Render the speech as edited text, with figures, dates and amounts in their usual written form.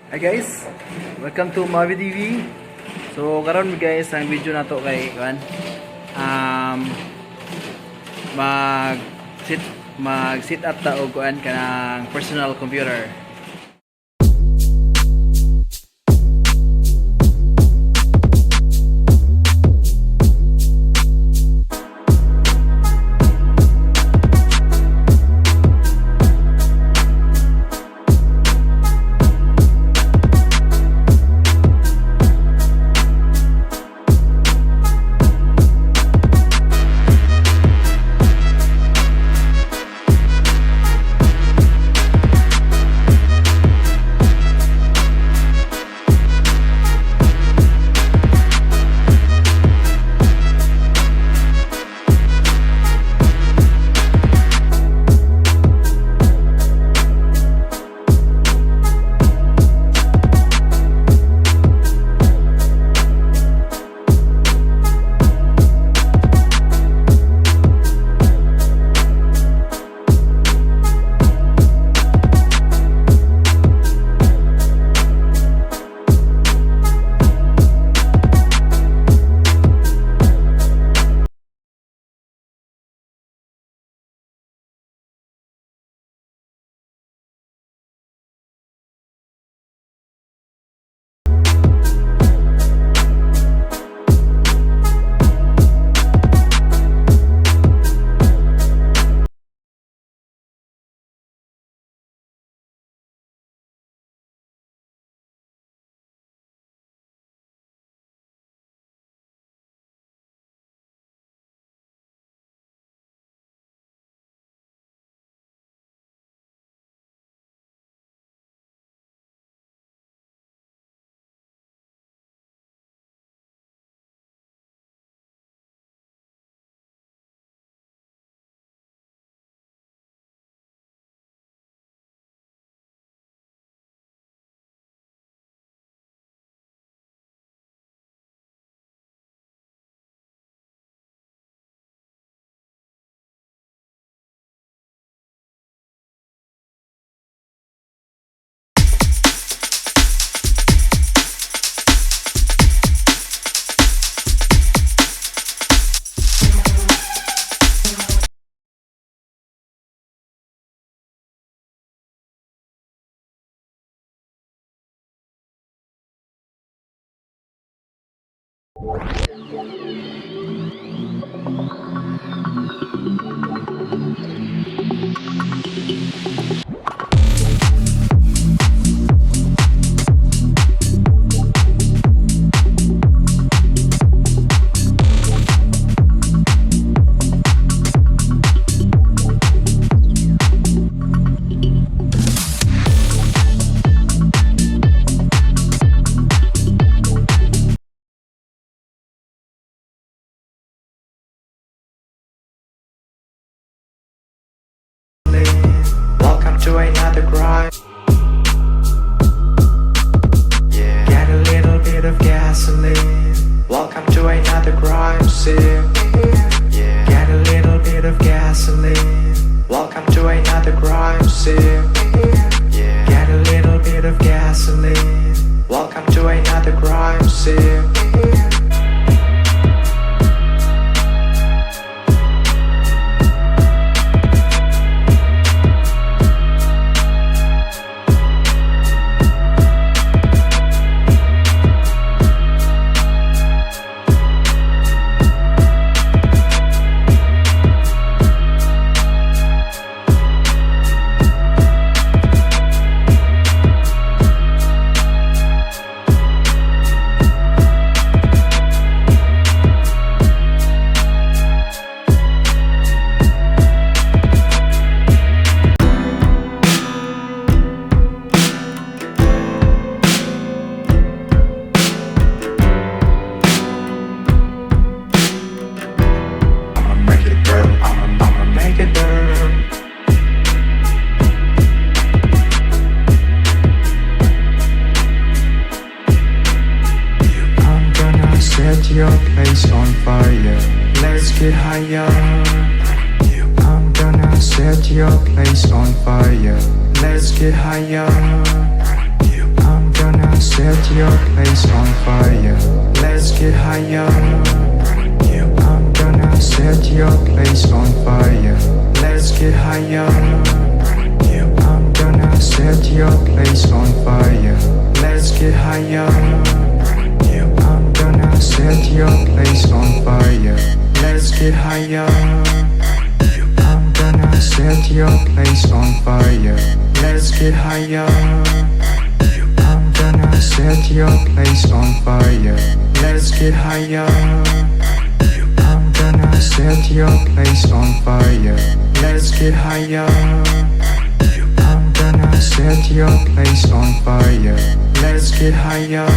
Hi guys, welcome to Mavi TV. So karon guys, ang video nato kay kan mag sit up ta og kuan kanang personal computer. Welcome to another grind. Yeah. Get a little bit of gasoline. Welcome to another crime scene. Yeah. Get a little bit of gasoline. Welcome to another crime scene. Yeah. Get a little bit of gasoline. Welcome to another crime scene. your place on fire. Let's get higher. I'm gonna set your place on fire. Let's get higher. I'm gonna set your place on fire. Let's get higher. I'm gonna set your place on fire. Let's get higher. I'm gonna set your place on fire. Let's get higher. I'm gonna set your place on fire. Let's get higher. I'm gonna set your place on fire. Let's get higher. I'm gonna set your place on fire. Let's get higher. I'm gonna set your place on fire. Let's get higher. I'm gonna set your place on fire. Let's get higher.